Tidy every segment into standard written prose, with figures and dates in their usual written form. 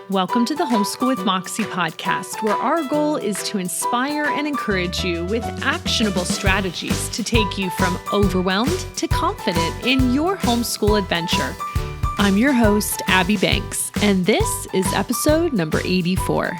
Welcome to the Homeschool with Moxie podcast, where our goal is to inspire and encourage you with actionable strategies to take you from overwhelmed to confident in your homeschool adventure. I'm your host, Abby Banks, and this is episode number 84.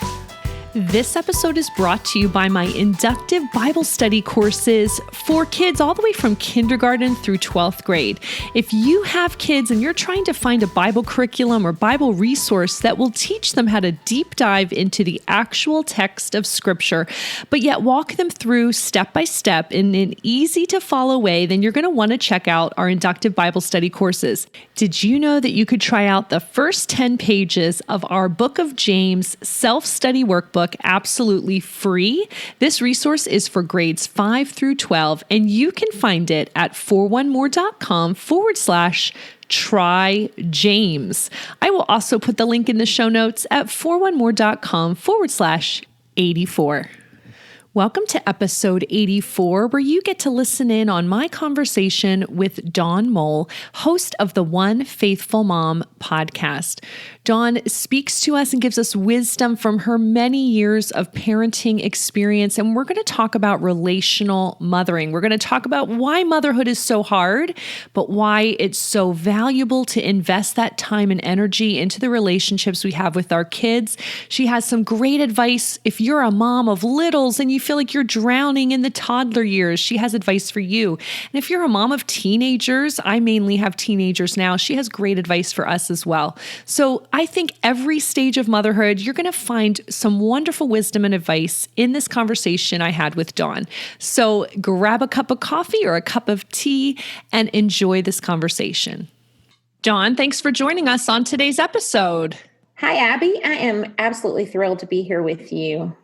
This episode is brought to you by my inductive Bible study courses for kids all the way from kindergarten through 12th grade. If you have kids and you're trying to find a Bible curriculum or Bible resource that will teach them how to deep dive into the actual text of Scripture, but yet walk them through step by step in an easy to follow way, then you're going to want to check out our inductive Bible study courses. Did you know that you could try out the first 10 pages of our Book of James self-study workbook absolutely free? This resource is for grades 5 through 12, and you can find it at 4onemore.com/try James. I will also put the link in the show notes at 4onemore.com/84. Welcome to episode 84, where you get to listen in on my conversation with Dawn Mole, host of the One Faithful Mom podcast. Dawn speaks to us and gives us wisdom from her many years of parenting experience, and we're going to talk about relational mothering. We're going to talk about why motherhood is so hard, but why it's so valuable to invest that time and energy into the relationships we have with our kids. She has some great advice if you're a mom of littles and you feel like you're drowning in the toddler years. She has advice for you. And if you're a mom of teenagers, I mainly have teenagers now, she has great advice for us as well. So I think every stage of motherhood, you're going to find some wonderful wisdom and advice in this conversation I had with Dawn. So grab a cup of coffee or a cup of tea and enjoy this conversation. Dawn, thanks for joining us on today's episode. Hi, Abby. I am absolutely thrilled to be here with you.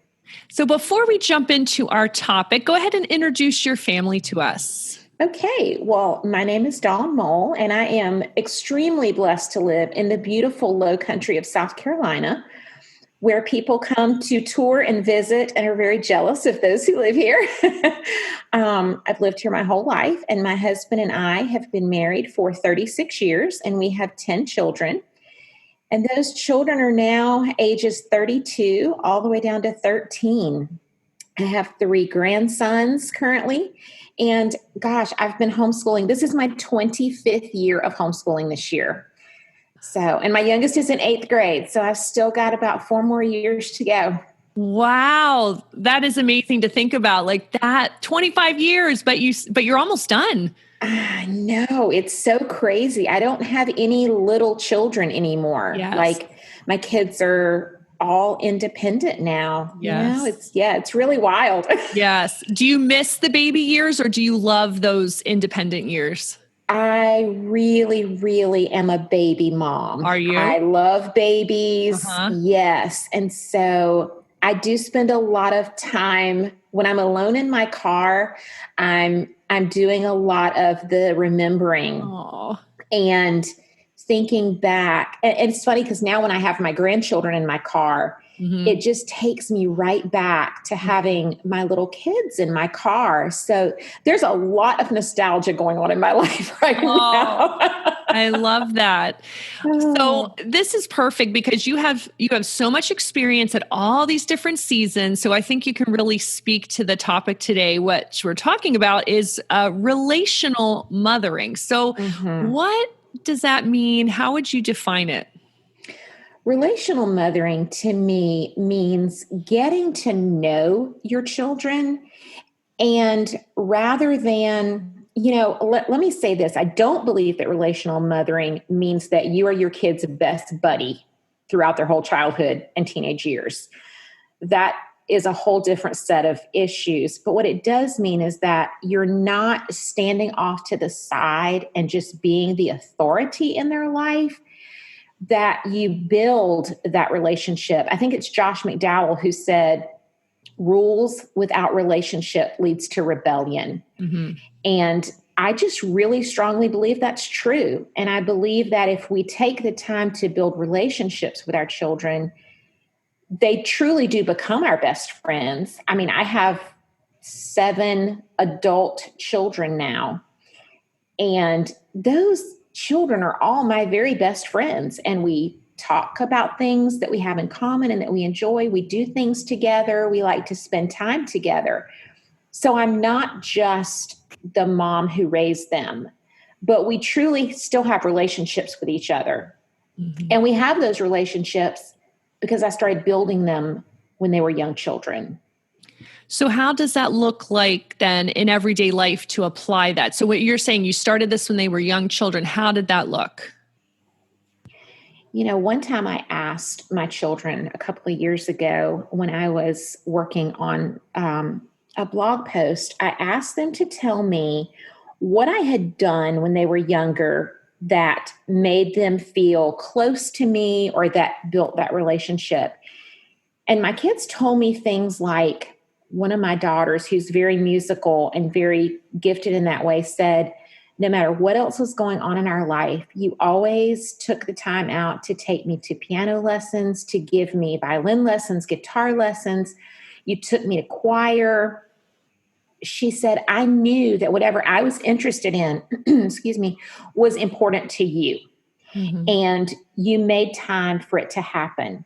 So before we jump into our topic, go ahead and introduce your family to us. Okay, well, my name is Dawn Mole, and I am extremely blessed to live in the beautiful low country of South Carolina, where people come to tour and visit and are very jealous of those who live here. I've lived here my whole life, and my husband and I have been married for 36 years, and we have 10 children. And those children are now ages 32 all the way down to 13. I have 3 grandsons currently. And gosh, I've been homeschooling. This is my 25th year of homeschooling this year. So, and my youngest is in 8th grade. So I've still got about 4 more years to go. Wow. That is amazing to think about, like that 25 years, but you're almost done. I know, it's so crazy. I don't have any little children anymore. Yes. Like my kids are all independent now. Yes. You know, it's really wild. Yes. Do you miss the baby years or do you love those independent years? I really, really am a baby mom. Are you? I love babies. Uh-huh. Yes. And so I do spend a lot of time when I'm alone in my car. I'm doing a lot of the remembering. Aww. And thinking back. And it's funny because now when I have my grandchildren in my car, it just takes me right back to having my little kids in my car. So there's a lot of nostalgia going on in my life right now. I love that. So this is perfect because you have so much experience at all these different seasons. So I think you can really speak to the topic today. What we're talking about is relational mothering. So what does that mean? How would you define it? Relational mothering to me means getting to know your children, and rather than, let me say this. I don't believe that relational mothering means that you are your kid's best buddy throughout their whole childhood and teenage years. That is a whole different set of issues. But what it does mean is that you're not standing off to the side and just being the authority in their life, that you build that relationship. I think it's Josh McDowell who said, rules without relationship leads to rebellion. And I just really strongly believe that's true. And I believe that if we take the time to build relationships with our children, they truly do become our best friends. I mean, I have 7 adult children now, and those children are all my very best friends. And we talk about things that we have in common and that we enjoy. We do things together. We like to spend time together. So I'm not just the mom who raised them, but we truly still have relationships with each other. Mm-hmm. And we have those relationships because I started building them when they were young children. So how does that look like then in everyday life to apply that? So what you're saying, you started this when they were young children. How did that look? One time I asked my children a couple of years ago when I was working on a blog post, I asked them to tell me what I had done when they were younger that made them feel close to me or that built that relationship. And my kids told me things like, one of my daughters, who's very musical and very gifted in that way, said, no matter what else was going on in our life, you always took the time out to take me to piano lessons, to give me violin lessons, guitar lessons. You took me to choir. She said, I knew that whatever I was interested in, excuse me, was important to you. Mm-hmm. And you made time for it to happen.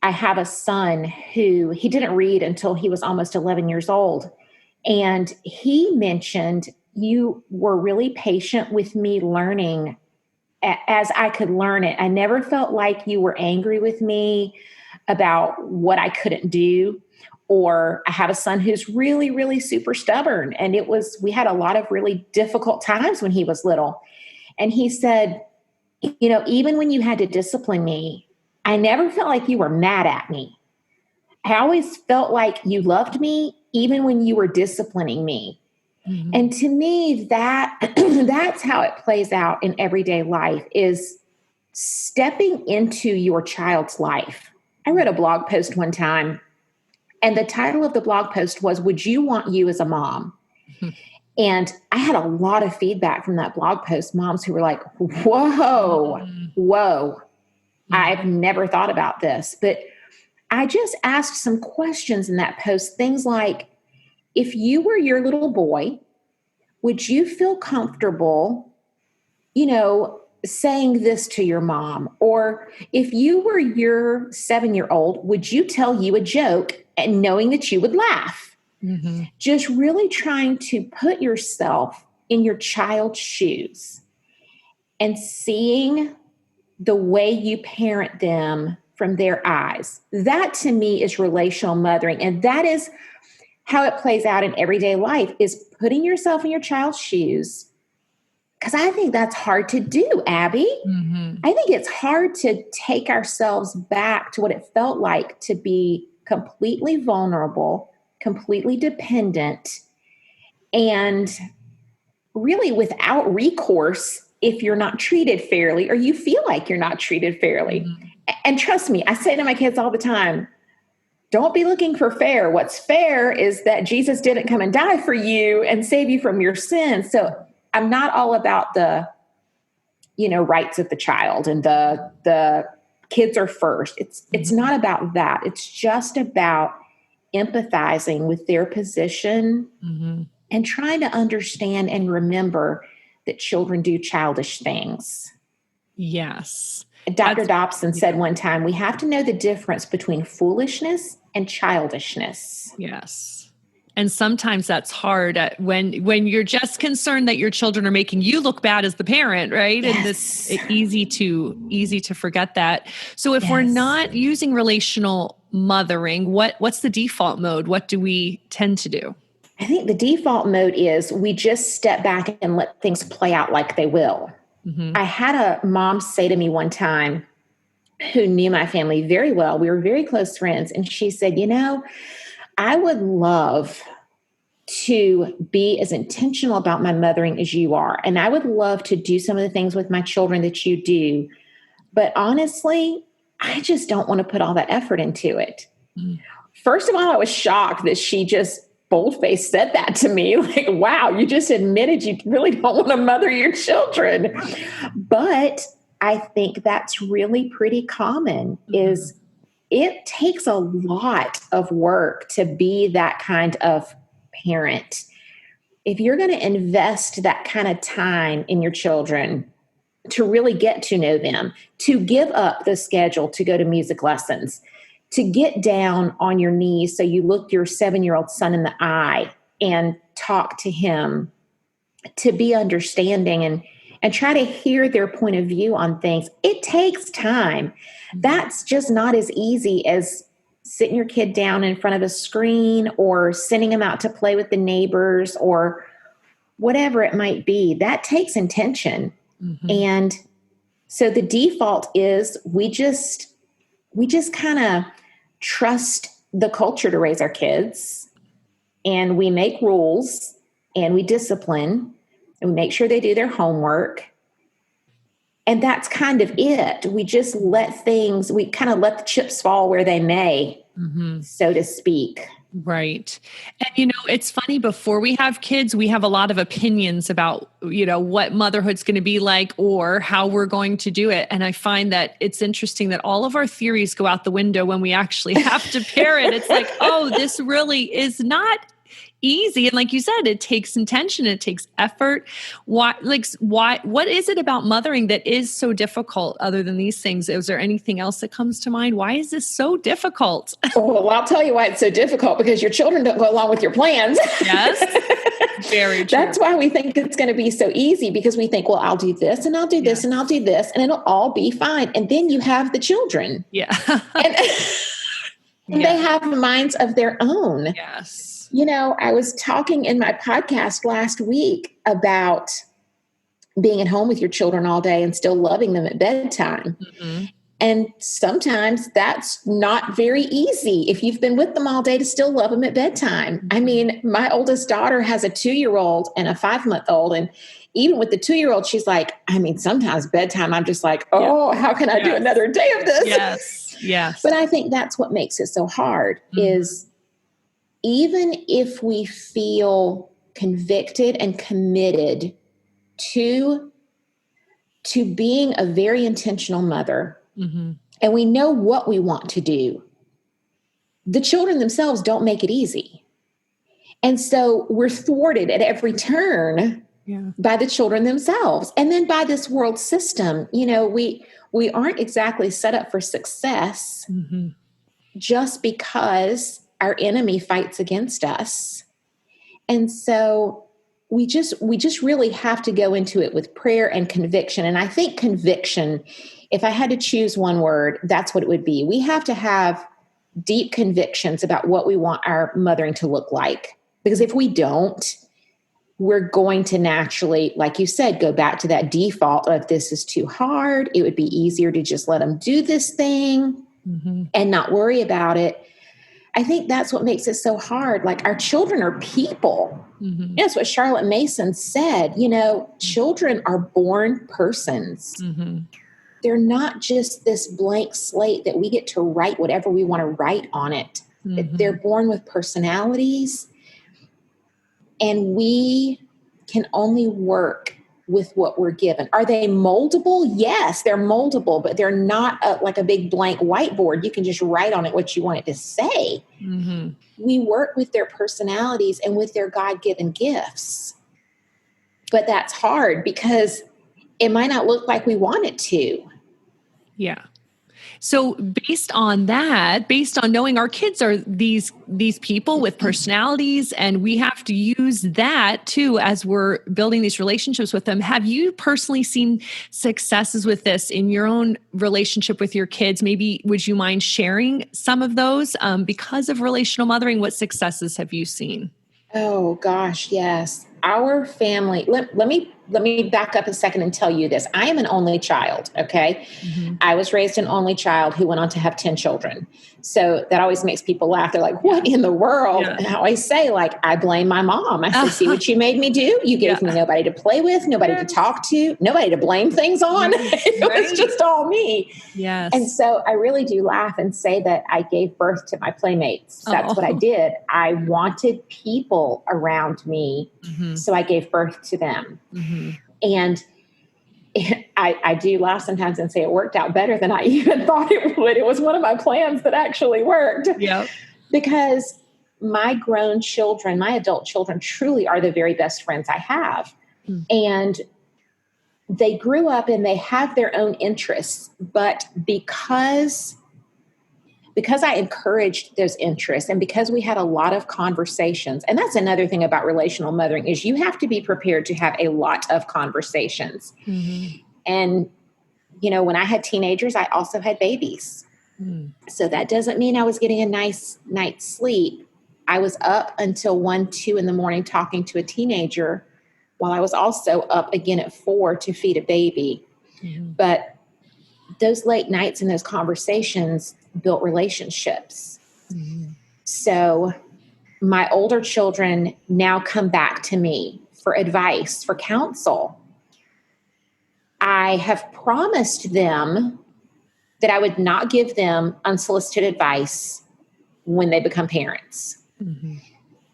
I have a son who he didn't read until he was almost 11 years old. And he mentioned, you were really patient with me learning as I could learn it. I never felt like you were angry with me about what I couldn't do. Or I have a son who's really, really super stubborn. And we had a lot of really difficult times when he was little. And he said, even when you had to discipline me, I never felt like you were mad at me. I always felt like you loved me, even when you were disciplining me. Mm-hmm. And to me, that's how it plays out in everyday life, is stepping into your child's life. I read a blog post one time, and the title of the blog post was, Would You Want You as a Mom? Mm-hmm. And I had a lot of feedback from that blog post, moms who were like, whoa. Mm-hmm. I've never thought about this. But I just asked some questions in that post, things like, if you were your little boy, would you feel comfortable, saying this to your mom? Or if you were your 7-year-old, would you tell you a joke and knowing that you would laugh? Mm-hmm. Just really trying to put yourself in your child's shoes and seeing the way you parent them from their eyes. That to me is relational mothering. And that is how it plays out in everyday life, is putting yourself in your child's shoes. Because I think that's hard to do, Abby. Mm-hmm. I think it's hard to take ourselves back to what it felt like to be completely vulnerable, completely dependent, and really without recourse if you're not treated fairly or you feel like you're not treated fairly. Mm-hmm. And trust me, I say to my kids all the time, don't be looking for fair. What's fair is that Jesus didn't come and die for you and save you from your sins. So I'm not all about the, rights of the child and the kids are first. It's not about that. It's just about empathizing with their position and trying to understand and remember that children do childish things. Yes. Dr. Dobson said one time, we have to know the difference between foolishness and childishness. Yes. And sometimes that's hard when you're just concerned that your children are making you look bad as the parent, right? Yes. And it's easy to forget that. So if we're not using relational mothering, what's the default mode? What do we tend to do? I think the default mode is we just step back and let things play out like they will. Mm-hmm. I had a mom say to me one time, who knew my family very well. We were very close friends. And she said, I would love to be as intentional about my mothering as you are. And I would love to do some of the things with my children that you do. But honestly, I just don't want to put all that effort into it. Mm. First of all, I was shocked that she just bold-faced said that to me. Like, wow, you just admitted you really don't want to mother your children. But I think that's really pretty common. Is it takes a lot of work to be that kind of parent. If you're going to invest that kind of time in your children, to really get to know them, to give up the schedule to go to music lessons, to get down on your knees so you look your 7-year-old son in the eye and talk to him, to be understanding and try to hear their point of view on things. It takes time. That's just not as easy as sitting your kid down in front of a screen or sending them out to play with the neighbors or whatever it might be. That takes intention. Mm-hmm. And so the default is we just kind of trust the culture to raise our kids, and we make rules and we discipline and we make sure they do their homework. And that's kind of it. We just we kind of let the chips fall where they may, mm-hmm. so to speak. Right. And, it's funny, before we have kids, we have a lot of opinions about, what motherhood's going to be like or how we're going to do it. And I find that it's interesting that all of our theories go out the window when we actually have to parent. It's like, oh, this really is not easy. And like you said, it takes intention, it takes effort. What is it about mothering that is so difficult other than these things? Is there anything else that comes to mind? Why is this so difficult? Well, I'll tell you why it's so difficult, because your children don't go along with your plans. Yes. Very true. That's why we think it's going to be so easy, because we think, well, I'll do this and I'll do this and I'll do this and it'll all be fine. And then you have the children. Yeah. and they have minds of their own. Yes. I was talking in my podcast last week about being at home with your children all day and still loving them at bedtime. Mm-hmm. And sometimes that's not very easy if you've been with them all day to still love them at bedtime. Mm-hmm. I mean, my oldest daughter has a 2-year-old and a 5-month-old. And even with the 2-year-old, she's like, sometimes bedtime, I'm just like, how can I do another day of this? Yes. Yes. But I think that's what makes it so hard, is even if we feel convicted and committed to being a very intentional mother, mm-hmm. and we know what we want to do, the children themselves don't make it easy. And so we're thwarted at every turn by the children themselves. And then by this world system, we aren't exactly set up for success, mm-hmm. just because our enemy fights against us. And so we just really have to go into it with prayer and conviction. And I think conviction, if I had to choose one word, that's what it would be. We have to have deep convictions about what we want our mothering to look like. Because if we don't, we're going to naturally, like you said, go back to that default of, this is too hard. It would be easier to just let them do this thing, mm-hmm. and not worry about it. I think that's what makes it so hard. Like, our children are people. Mm-hmm. That's what Charlotte Mason said. Children are born persons. Mm-hmm. They're not just this blank slate that we get to write whatever we want to write on it. Mm-hmm. They're born with personalities, and we can only work with what we're given. Are they moldable? Yes, they're moldable, but they're not like a big blank whiteboard. You can just write on it what you want it to say. Mm-hmm. We work with their personalities and with their God-given gifts. But that's hard because it might not look like we want it to. Yeah. So based on knowing our kids are these people with personalities, and we have to use that too as we're building these relationships with them. Have you personally seen successes with this in your own relationship with your kids? Maybe would you mind sharing some of those because of relational mothering? What successes have you seen? Oh gosh, yes. Our family, let me back up a second and tell you this. I am an only child, okay? Mm-hmm. I was raised an only child who went on to have 10 children. So that always makes people laugh. They're like, what in the world? Yeah. And I always say, I blame my mom. I say, see what you made me do? You gave me nobody to play with, nobody to talk to, nobody to blame things on. It was just all me. Yes. And so I really do laugh and say that I gave birth to my playmates. That's what I did. I wanted people around me, mm-hmm. so I gave birth to them. Mm-hmm. And I do laugh sometimes and say it worked out better than I even thought it would. It was one of my plans that actually worked. Yep. Because my grown children, my adult children, truly are the very best friends I have. Mm. And they grew up and they have their own interests, but because I encouraged those interests and because we had a lot of conversations, and that's another thing about relational mothering is you have to be prepared to have a lot of conversations. Mm-hmm. And, when I had teenagers, I also had babies. So that doesn't mean I was getting a nice night's sleep. I was up until 1, 2 in the morning talking to a teenager while I was also up again at 4 to feed a baby. Mm-hmm. But those late nights and those conversations built relationships. Mm-hmm. So my older children now come back to me for advice, for counsel. I have promised them that I would not give them unsolicited advice when they become parents. Mm-hmm.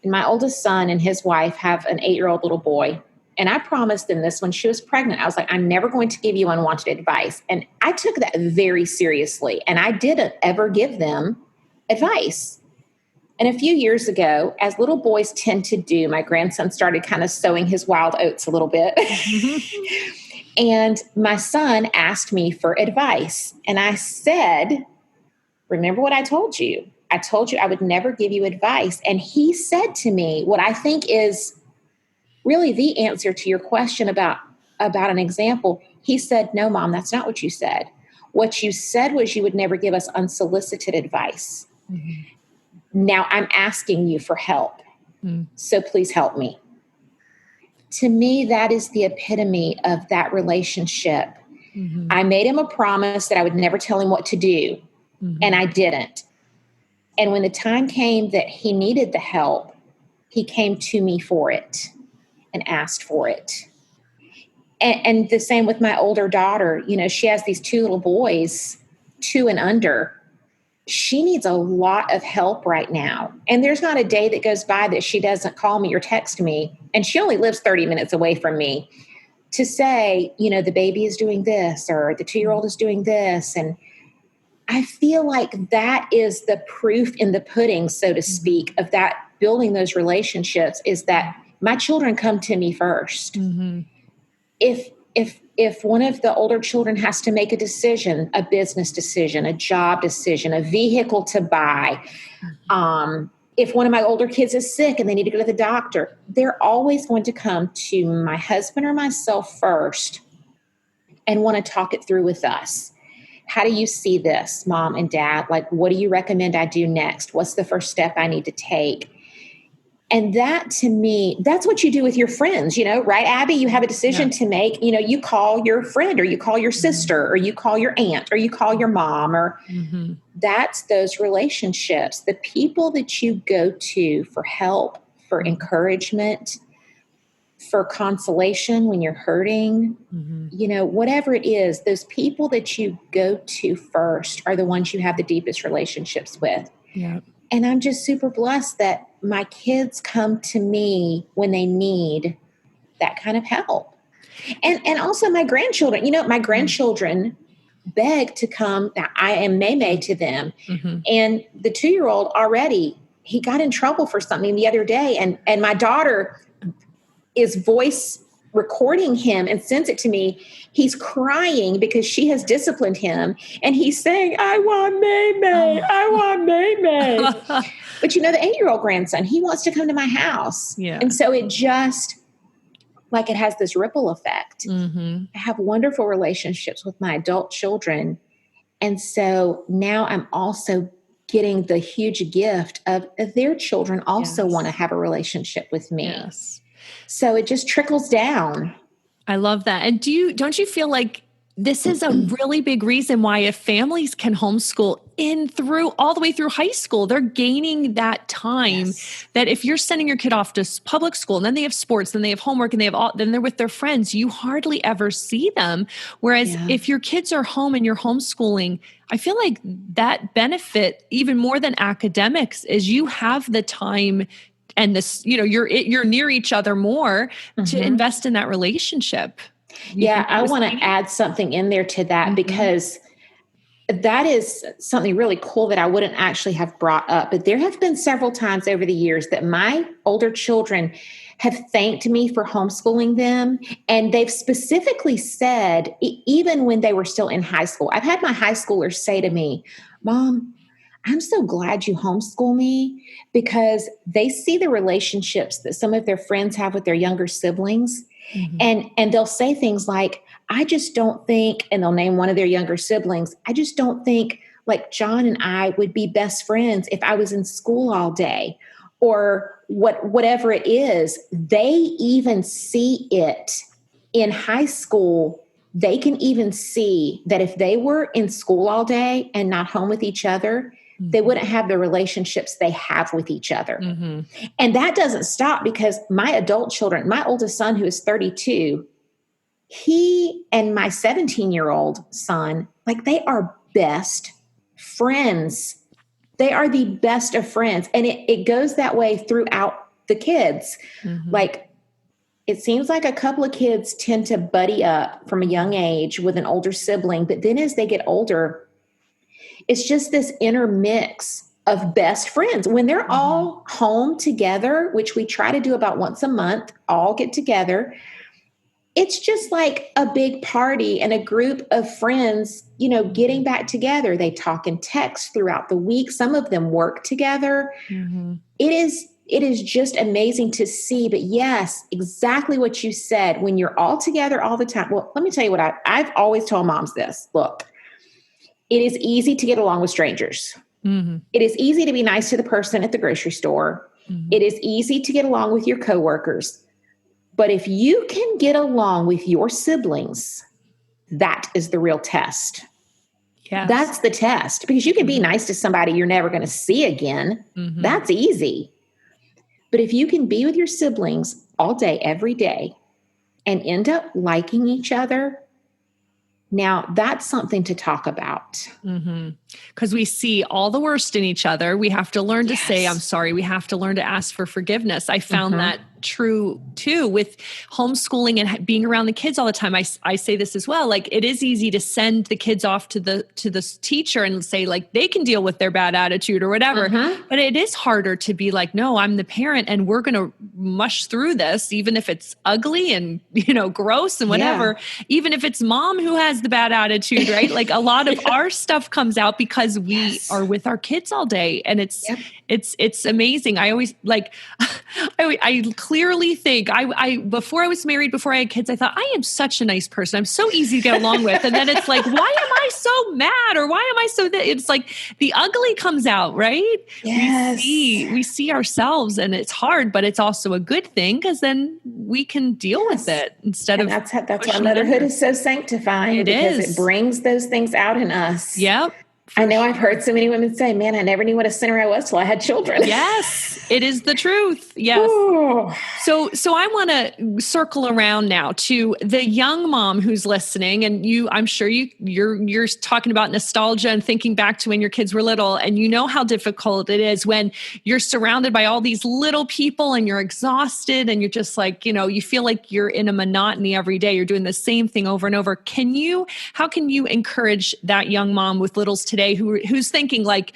And my oldest son and his wife have an 8-year-old little boy. And I promised them this when she was pregnant. I was like, I'm never going to give you unwanted advice. And I took that very seriously. And I didn't ever give them advice. And a few years ago, as little boys tend to do, my grandson started kind of sowing his wild oats a little bit. Mm-hmm. And my son asked me for advice. And I said, remember what I told you? I told you I would never give you advice. And he said to me what I think is really the answer to your question about an example. He said, no, Mom, that's not what you said. What you said was you would never give us unsolicited advice. Mm-hmm. Now I'm asking you for help. Mm-hmm. So please help me. To me, that is the epitome of that relationship. Mm-hmm. I made him a promise that I would never tell him what to do. Mm-hmm. And I didn't. And when the time came that he needed the help, he came to me for it and asked for it. And the same with my older daughter. She has these 2 little boys, 2 and under. She needs a lot of help right now. And there's not a day that goes by that she doesn't call me or text me. And she only lives 30 minutes away from me to say, the baby is doing this or the 2-year-old is doing this. And I feel like that is the proof in the pudding, so to speak, of that building those relationships is that my children come to me first. Mm-hmm. If one of the older children has to make a decision, a business decision, a job decision, a vehicle to buy, if one of my older kids is sick and they need to go to the doctor, they're always going to come to my husband or myself first and want to talk it through with us. How do you see this, Mom and Dad? Like, what do you recommend I do next? What's the first step I need to take? And that, to me, that's what you do with your friends, right, Abby? You have a decision to make. You call your friend or you call your sister or you call your aunt or you call your mom or that's those relationships, the people that you go to for help, for encouragement, for consolation when you're hurting, whatever it is, those people that you go to first are the ones you have the deepest relationships with. Yeah. And I'm just super blessed that my kids come to me when they need that kind of help. And also my grandchildren, my grandchildren beg to come. I am May to them. Mm-hmm. And the 2-year-old already, he got in trouble for something the other day. And my daughter is voice recording him and sends it to me. He's crying because she has disciplined him. And he's saying, I want May. I want May. But the 8-year-old grandson, he wants to come to my house. Yeah. And so it just, it has this ripple effect. Mm-hmm. I have wonderful relationships with my adult children. And so now I'm also getting the huge gift of their children also want to have a relationship with me. Yes. So it just trickles down. I love that. And don't you feel like this is a really big reason why if families can homeschool all the way through high school, they're gaining that time that if you're sending your kid off to public school and then they have sports, then they have homework and then they're with their friends, you hardly ever see them. Whereas if your kids are home and you're homeschooling, I feel like that benefit even more than academics is you have the time and this, you're near each other more to invest in that relationship. I want to add something in there to that because that is something really cool that I wouldn't actually have brought up. But there have been several times over the years that my older children have thanked me for homeschooling them. And they've specifically said, even when they were still in high school, I've had my high schoolers say to me, Mom, I'm so glad you homeschool me, because they see the relationships that some of their friends have with their younger siblings. And they'll say things like, I just don't think, and they'll name one of their younger siblings, I just don't think like John and I would be best friends if I was in school all day, or whatever it is. They even see it in high school. They can even see that if they were in school all day and not home with each other, they wouldn't have the relationships they have with each other. And that doesn't stop, because my adult children, my oldest son, who is 32, he and my 17-year-old son, like, they are best friends. They are the best of friends. And it goes that way throughout the kids. Like, it seems like a couple of kids tend to buddy up from a young age with an older sibling, but then as they get older, it's just this intermix of best friends. When they're all home together, which we try to do about once a month, all get together, it's just like a big party and a group of friends, getting back together. They talk and text throughout the week. Some of them work together. It is just amazing to see. But yes, exactly what you said. When you're all together all the time. Well, let me tell you what I've always told moms this. Look, it is easy to get along with strangers. It is easy to be nice to the person at the grocery store. It is easy to get along with your coworkers. But if you can get along with your siblings, that is the real test. Yes. That's the test, because you can be nice to somebody you're never going to see again. That's easy. But if you can be with your siblings all day, every day, and end up liking each other, now that's something to talk about. Because we see all the worst in each other. We have to learn to say, I'm sorry. We have to learn to ask for forgiveness. I found that true too with homeschooling and being around the kids all the time. I say this as well. Like, it is easy to send the kids off to the teacher and say, like, they can deal with their bad attitude or whatever. But it is harder to be like, no, I'm the parent and we're going to mush through this, even if it's ugly and, gross and whatever, even if it's mom who has the bad attitude, right? Like, a lot of our stuff comes out because we are with our kids all day, and it's amazing. I always I clearly think I before I was married, before I had kids, I thought, I am such a nice person. I'm so easy to get along with. And then it's like, why am I so mad? Or why am I so that? It's like the ugly comes out, right? Yes. We see ourselves, and it's hard, but it's also a good thing, because then we can deal with it instead of. That's why motherhood is so sanctifying. It brings those things out in us. Yep. I know I've heard so many women say, man, I never knew what a sinner I was till I had children. Yes, it is the truth. Yes. Ooh. So I want to circle around now to the young mom who's listening, and I'm sure you're talking about nostalgia and thinking back to when your kids were little, and you know how difficult it is when you're surrounded by all these little people and you're exhausted and you're just like, you feel like you're in a monotony every day. You're doing the same thing over and over. How can you encourage that young mom with littles today who's thinking like,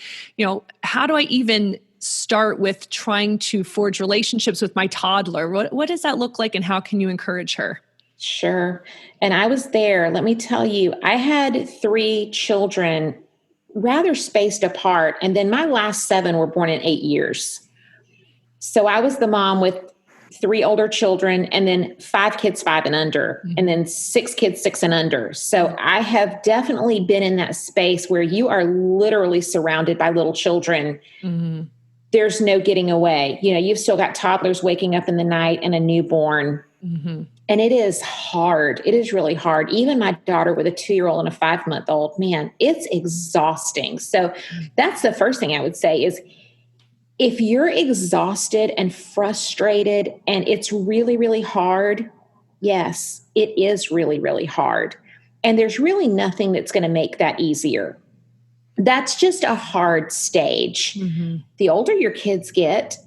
how do I even start with trying to forge relationships with my toddler? What does that look like, and how can you encourage her? Sure. And I was there. Let me tell you, I had 3 children rather spaced apart. And then my last 7 were born in 8 years. So I was the mom with 3 older children, and then 5 kids 5 and under, and then 6 kids 6 and under. So I have definitely been in that space where you are literally surrounded by little children. There's no getting away. You've still got toddlers waking up in the night and a newborn. And it is hard. It is really hard. Even my daughter with a 2-year-old and a 5-month-old, man, it's exhausting. So that's the first thing I would say is, if you're exhausted and frustrated and it's really, really hard, yes, it is really, really hard. And there's really nothing that's going to make that easier. That's just a hard stage. The older your kids get,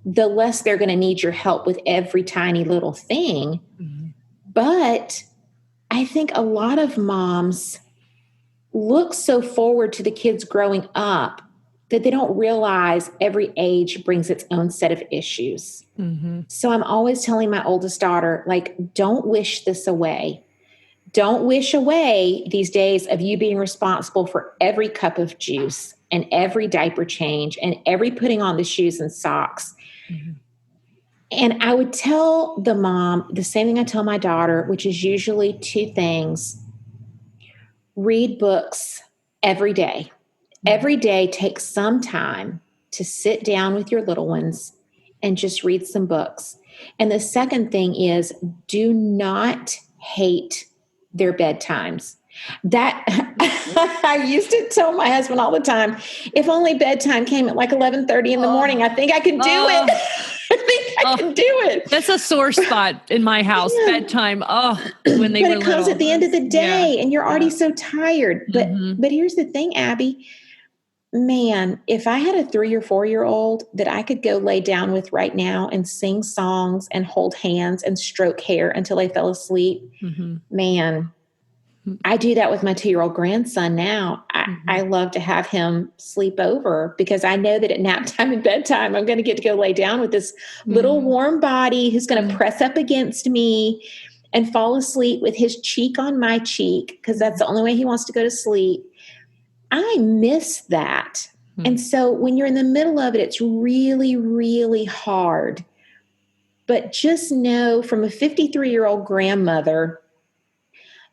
the less they're going to need your help with every tiny little thing. But I think a lot of moms look so forward to the kids growing up that they don't realize every age brings its own set of issues. Mm-hmm. So I'm always telling my oldest daughter, like, don't wish this away. Don't wish away these days of you being responsible for every cup of juice and every diaper change and every putting on the shoes and socks. Mm-hmm. And I would tell the mom the same thing I tell my daughter, which is usually two things. Read books every day. Every day, take some time to sit down with your little ones and just read some books. And the second thing is, do not hate their bedtimes. That I used to tell my husband all the time, if only bedtime came at like 11:30 in the morning, I think I could do it. I think I can do it. That's a sore spot in my house, bedtime. When they but were it comes little. at the end of the day and you're already so tired. But Mm-hmm. but here's the thing, Abby. Man, if I had a 3 or 4-year-old that I could go lay down with right now and sing songs and hold hands and stroke hair until they fell asleep, man, I do that with my 2-year-old grandson now. I love to have him sleep over because I know that at nap time and bedtime, I'm going to get to go lay down with this little warm body who's going to press up against me and fall asleep with his cheek on my cheek because that's the only way he wants to go to sleep. I miss that. And so when you're in the middle of it, it's really, really hard. But just know from a 53-year-old grandmother,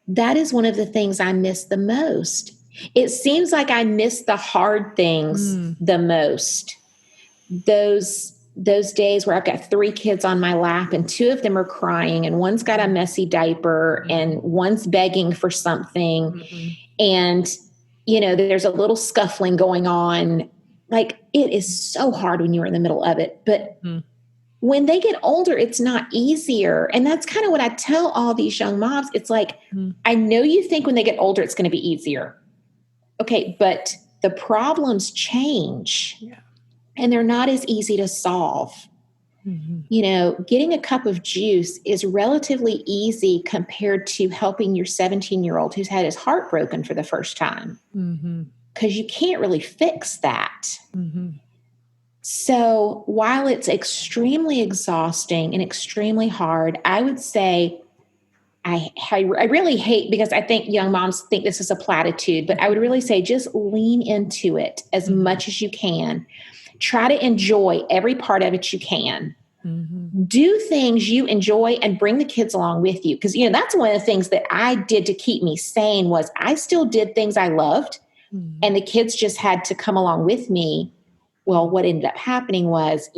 that is one of the things I miss the most. It seems like I miss the hard things the most. Those days where I've got 3 kids on my lap and 2 of them are crying and one's got a messy diaper and one's begging for something. And there's a little scuffling going on. Like, it is so hard when you're in the middle of it. But when they get older, it's not easier. And that's kind of what I tell all these young moms. It's like, I know you think when they get older, it's going to be easier. Okay, but the problems change and they're not as easy to solve. Getting a cup of juice is relatively easy compared to helping your 17-year-old who's had his heart broken for the first time. Because you can't really fix that. So while it's extremely exhausting and extremely hard, I would say I really hate, because I think young moms think this is a platitude, but I would really say just lean into it as much as you can. Try to enjoy every part of it you can. Do things you enjoy and bring the kids along with you. Because, that's one of the things that I did to keep me sane was I still did things I loved and the kids just had to come along with me. Well, what ended up happening was,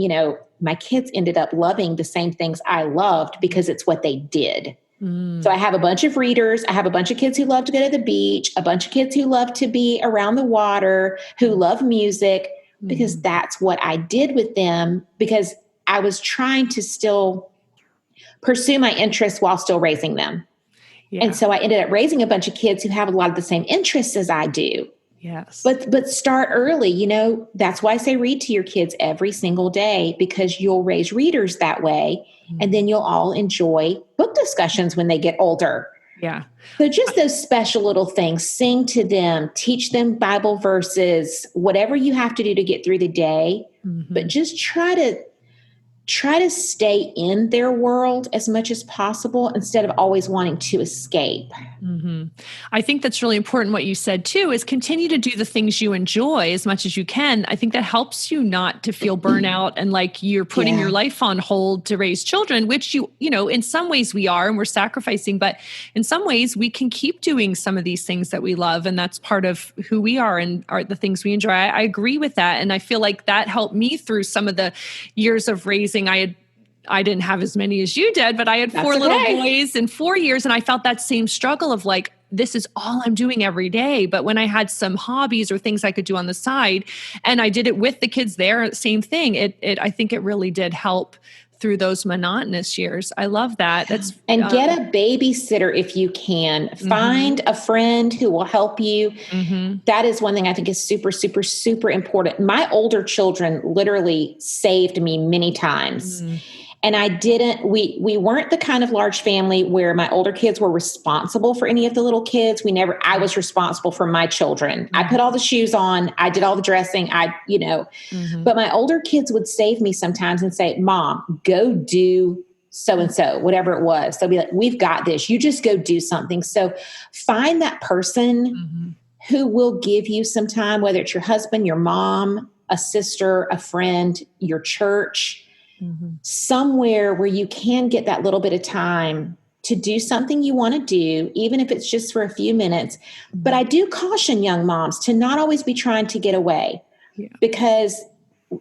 my kids ended up loving the same things I loved because it's what they did. So I have a bunch of readers. I have a bunch of kids who love to go to the beach, a bunch of kids who love to be around the water, who love music, because that's what I did with them, because I was trying to still pursue my interests while still raising them. And so I ended up raising a bunch of kids who have a lot of the same interests as I do. Yes. But start early. That's why I say read to your kids every single day, because you'll raise readers that way. And then you'll all enjoy book discussions when they get older. Yeah. So just those special little things, sing to them, teach them Bible verses, whatever you have to do to get through the day, but just try to stay in their world as much as possible instead of always wanting to escape. I think that's really important. What you said too is continue to do the things you enjoy as much as you can. I think that helps you not to feel burnout and like you're putting your life on hold to raise children, which in some ways we are, and we're sacrificing, but in some ways we can keep doing some of these things that we love. And that's part of who we are and are the things we enjoy. I agree with that. And I feel like that helped me through some of the years of raising. I didn't have as many as you did, but I had 4 little boys in 4 years. And I felt that same struggle of like, this is all I'm doing every day. But when I had some hobbies or things I could do on the side and I did it with the kids there, same thing. I think it really did help through those monotonous years. I love that. Get a babysitter if you can. Find a friend who will help you. That is one thing I think is super, super, super important. My older children literally saved me many times. And we weren't the kind of large family where my older kids were responsible for any of the little kids. I was responsible for my children. I put all the shoes on, I did all the dressing, but my older kids would save me sometimes and say, Mom, go do so-and-so, whatever it was. They'll be like, we've got this. You just go do something. So find that person who will give you some time, whether it's your husband, your mom, a sister, a friend, your church, somewhere where you can get that little bit of time to do something you want to do, even if it's just for a few minutes. But I do caution young moms to not always be trying to get away, because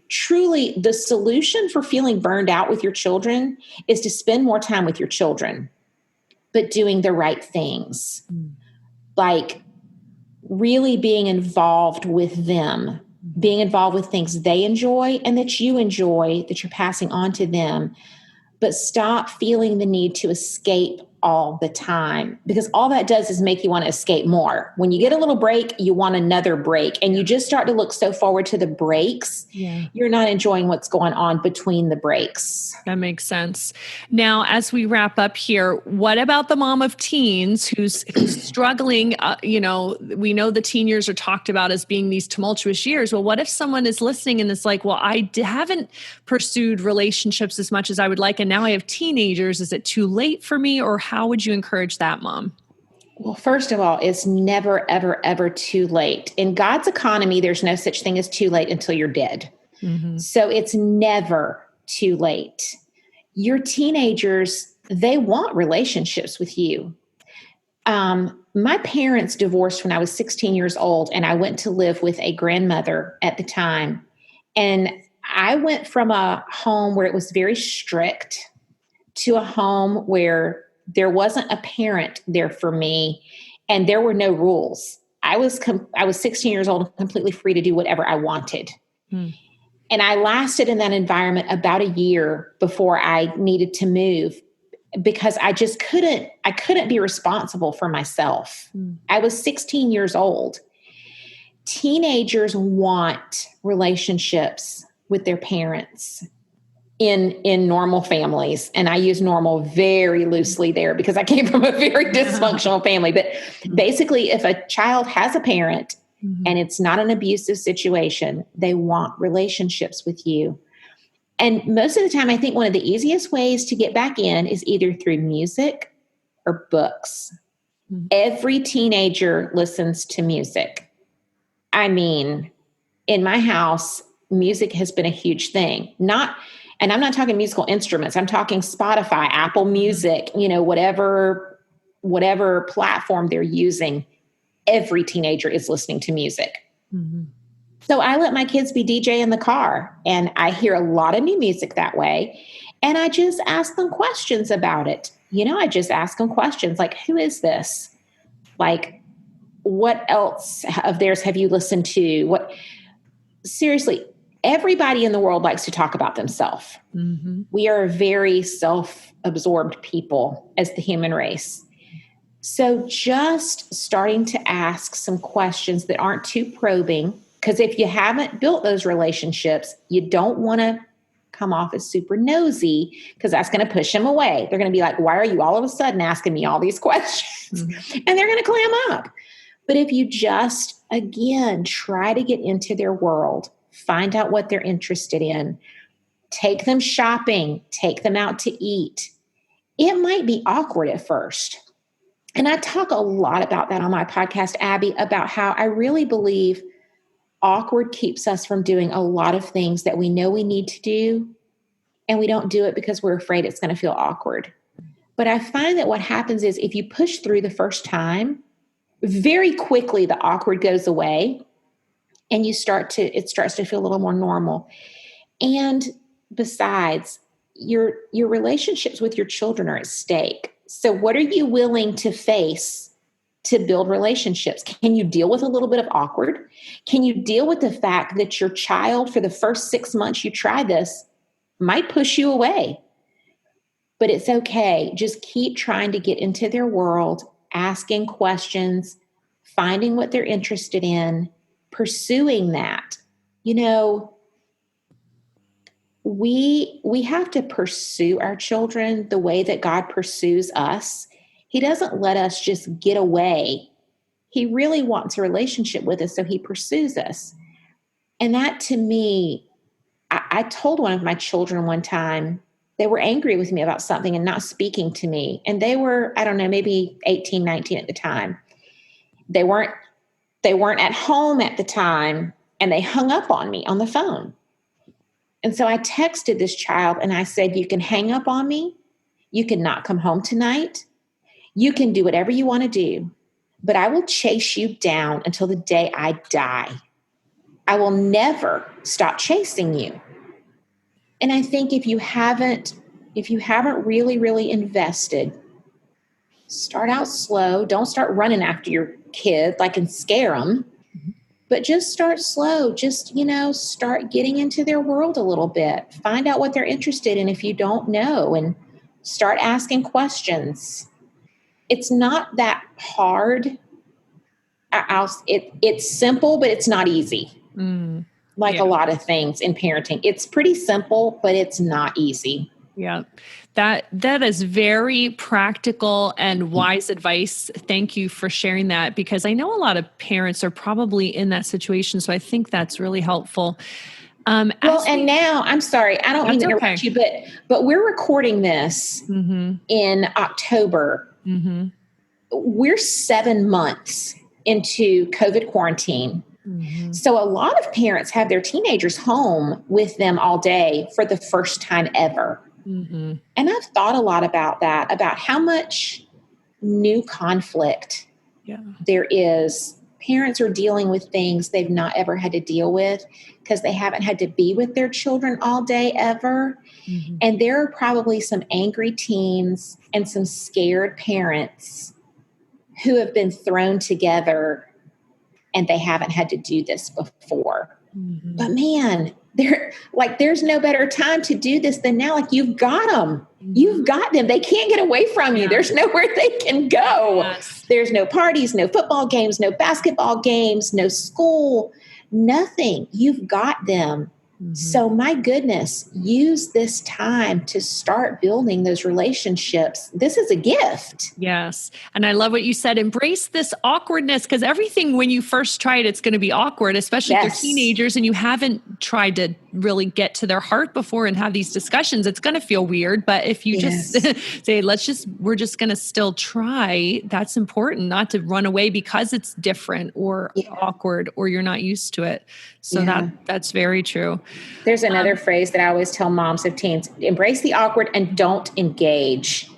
truly the solution for feeling burned out with your children is to spend more time with your children, but doing the right things, like really being involved with them, being involved with things they enjoy and that you enjoy, that you're passing on to them. But stop feeling the need to escape all the time, because all that does is make you want to escape more. When you get a little break, you want another break, and you just start to look so forward to the breaks. You're not enjoying what's going on between the breaks. That makes sense. Now, as we wrap up here, what about the mom of teens who's struggling? We know the teen years are talked about as being these tumultuous years. Well, what if someone is listening and it's like, well, I haven't pursued relationships as much as I would like, and now I have teenagers. Is it too late for me? Or how would you encourage that, Mom? Well, first of all, it's never, ever, ever too late. In God's economy, there's no such thing as too late until you're dead. So it's never too late. Your teenagers, they want relationships with you. My parents divorced when I was 16 years old, and I went to live with a grandmother at the time. And I went from a home where it was very strict to a home where there wasn't a parent there for me, and there were no rules. I was 16 years old and completely free to do whatever I wanted. And I lasted in that environment about a year before I needed to move, because I just couldn't be responsible for myself. I was 16 years old. Teenagers want relationships with their parents in normal families. And I use normal very loosely there because I came from a very dysfunctional family. But basically, if a child has a parent and it's not an abusive situation, they want relationships with you. And most of the time, I think one of the easiest ways to get back in is either through music or books. Every teenager listens to music. I mean, in my house, music has been a huge thing. And I'm not talking musical instruments. I'm talking Spotify, Apple Music, whatever platform they're using. Every teenager is listening to music. So I let my kids be DJ in the car, and I hear a lot of new music that way. And I just ask them questions about it. I just ask them questions like, who is this? Like, what else of theirs have you listened to? Seriously, everybody in the world likes to talk about themselves. We are very self-absorbed people as the human race. So just starting to ask some questions that aren't too probing, because if you haven't built those relationships, you don't want to come off as super nosy, because that's going to push them away. They're going to be like, why are you all of a sudden asking me all these questions? And they're going to clam up. But if you just, again, try to get into their world, find out what they're interested in, take them shopping, take them out to eat. It might be awkward at first. And I talk a lot about that on my podcast, Abby, about how I really believe awkward keeps us from doing a lot of things that we know we need to do, and we don't do it because we're afraid it's going to feel awkward. But I find that what happens is if you push through the first time, very quickly the awkward goes away, and it starts to feel a little more normal. And besides, your relationships with your children are at stake. So what are you willing to face to build relationships? Can you deal with a little bit of awkward? Can you deal with the fact that your child, for the first 6 months you try this, might push you away? But it's okay. Just keep trying to get into their world, asking questions, finding what they're interested in, pursuing that. we have to pursue our children the way that God pursues us. He doesn't let us just get away. He really wants a relationship with us, so he pursues us. And that, to me, I told one of my children one time, they were angry with me about something and not speaking to me. And they were, I don't know, maybe 18, 19 at the time. They weren't at home at the time, and they hung up on me on the phone. And so I texted this child and I said, you can hang up on me. You can not come home tonight. You can do whatever you want to do, but I will chase you down until the day I die. I will never stop chasing you. And I think if you haven't really, really invested, start out slow. Don't start running after your kid and scare them, but just start slow. Just, start getting into their world a little bit. Find out what they're interested in if you don't know, and start asking questions. It's not that hard. It's simple, but it's not easy. A lot of things in parenting. It's pretty simple, but it's not easy. Yeah. That is very practical and wise advice. Thank you for sharing that, because I know a lot of parents are probably in that situation. So I think that's really helpful. And now, I'm sorry, I don't mean to interrupt you, but we're recording this in October. Mm-hmm. We're 7 months into COVID quarantine. Mm-hmm. So a lot of parents have their teenagers home with them all day for the first time ever. Mm-hmm. And I've thought a lot about that, about how much new conflict there is. Parents are dealing with things they've not ever had to deal with because they haven't had to be with their children all day ever. Mm-hmm. And there are probably some angry teens and some scared parents who have been thrown together and they haven't had to do this before. Mm-hmm. But man, there's no better time to do this than now. You've got them. Mm-hmm. You've got them. They can't get away from you. There's nowhere they can go. Yes. There's no parties, no football games, no basketball games, no school, nothing. You've got them. Mm-hmm. So my goodness, use this time to start building those relationships. This is a gift. Yes. And I love what you said. Embrace this awkwardness, because everything, when you first try it, it's going to be awkward, especially if they're teenagers and you haven't tried to really get to their heart before and have these discussions. It's going to feel weird. But if you just say, we're just going to still try, that's important, not to run away because it's different or awkward or you're not used to it. So that's very true. There's another phrase that I always tell moms of teens: embrace the awkward and don't engage.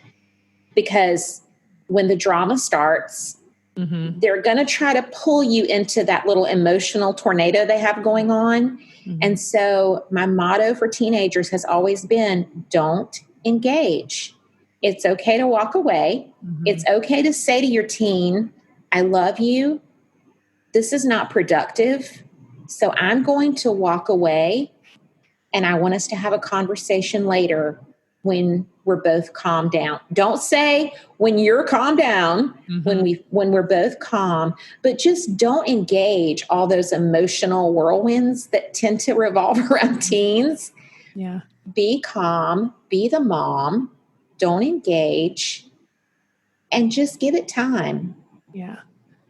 Because when the drama starts, they're going to try to pull you into that little emotional tornado they have going on. Mm-hmm. And so my motto for teenagers has always been, don't engage. It's okay to walk away. Mm-hmm. It's okay to say to your teen, I love you. This is not productive. So I'm going to walk away, and I want us to have a conversation later when we're both calmed down. Don't say when you're calmed down, when we're both calm, but just don't engage all those emotional whirlwinds that tend to revolve around teens. Yeah. Be calm, be the mom, don't engage, and just give it time. Yeah.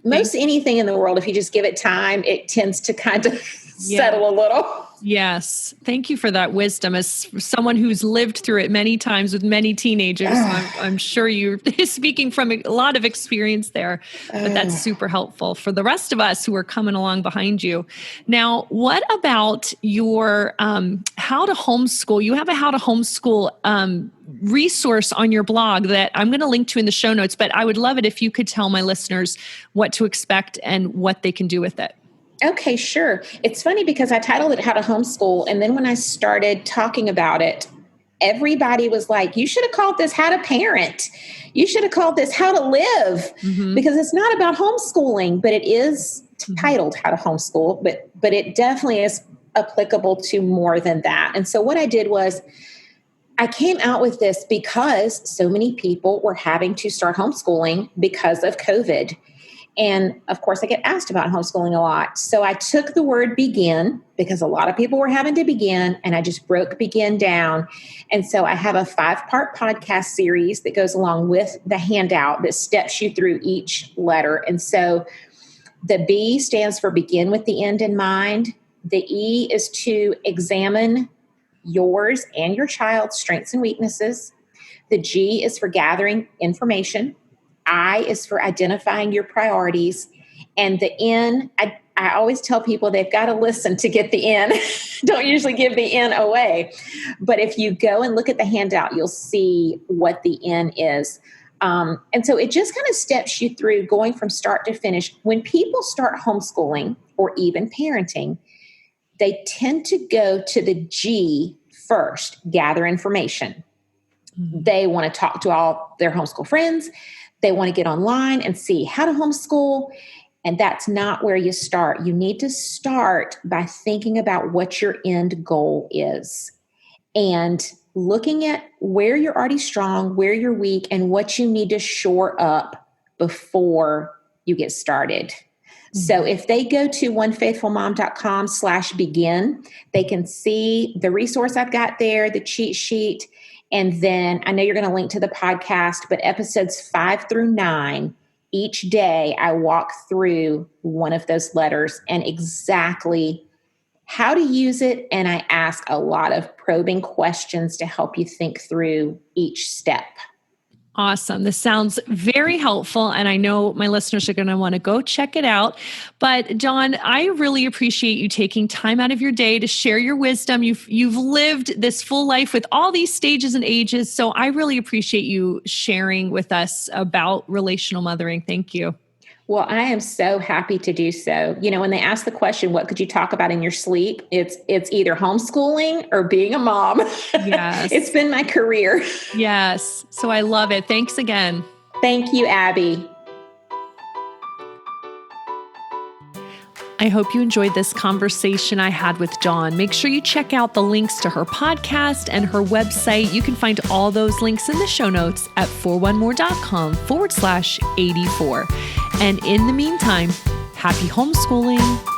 Most anything in the world, if you just give it time, it tends to kind of settle a little. Yes. Thank you for that wisdom. As someone who's lived through it many times with many teenagers, I'm sure you're speaking from a lot of experience there, but that's super helpful for the rest of us who are coming along behind you. Now, what about your how to homeschool? You have a how to homeschool resource on your blog that I'm going to link to in the show notes, but I would love it if you could tell my listeners what to expect and what they can do with it. Okay, sure. It's funny because I titled it How to Homeschool. And then when I started talking about it, everybody was like, you should have called this How to Parent. You should have called this How to Live, because it's not about homeschooling, but it is titled How to Homeschool, but it definitely is applicable to more than that. And so what I did was I came out with this because so many people were having to start homeschooling because of COVID. And of course, I get asked about homeschooling a lot. So I took the word begin because a lot of people were having to begin, and I just broke begin down. And so I have a 5-part podcast series that goes along with the handout that steps you through each letter. And so the B stands for begin with the end in mind. The E is to examine yours and your child's strengths and weaknesses. The G is for gathering information. I is for identifying your priorities. And the N, I always tell people they've got to listen to get the N. Don't usually give the N away. But if you go and look at the handout, you'll see what the N is. And so it just kind of steps you through going from start to finish. When people start homeschooling or even parenting, they tend to go to the G first, gather information. They want to talk to all their homeschool friends. They want to get online and see how to homeschool. And that's not where you start. You need to start by thinking about what your end goal is and looking at where you're already strong, where you're weak, and what you need to shore up before you get started. So if they go to onefaithfulmom.com/begin, they can see the resource I've got there, the cheat sheet. And then I know you're going to link to the podcast, but episodes 5 through 9, each day I walk through one of those letters and exactly how to use it. And I ask a lot of probing questions to help you think through each step. Awesome. This sounds very helpful. And I know my listeners are going to want to go check it out. But Dawn, I really appreciate you taking time out of your day to share your wisdom. You've lived this full life with all these stages and ages. So I really appreciate you sharing with us about relational mothering. Thank you. Well, I am so happy to do so. You know, when they ask the question, what could you talk about in your sleep? It's either homeschooling or being a mom. Yes. It's been my career. Yes. So I love it. Thanks again. Thank you, Abby. I hope you enjoyed this conversation I had with Dawn. Make sure you check out the links to her podcast and her website. You can find all those links in the show notes at 4onemore.com/84. And in the meantime, happy homeschooling.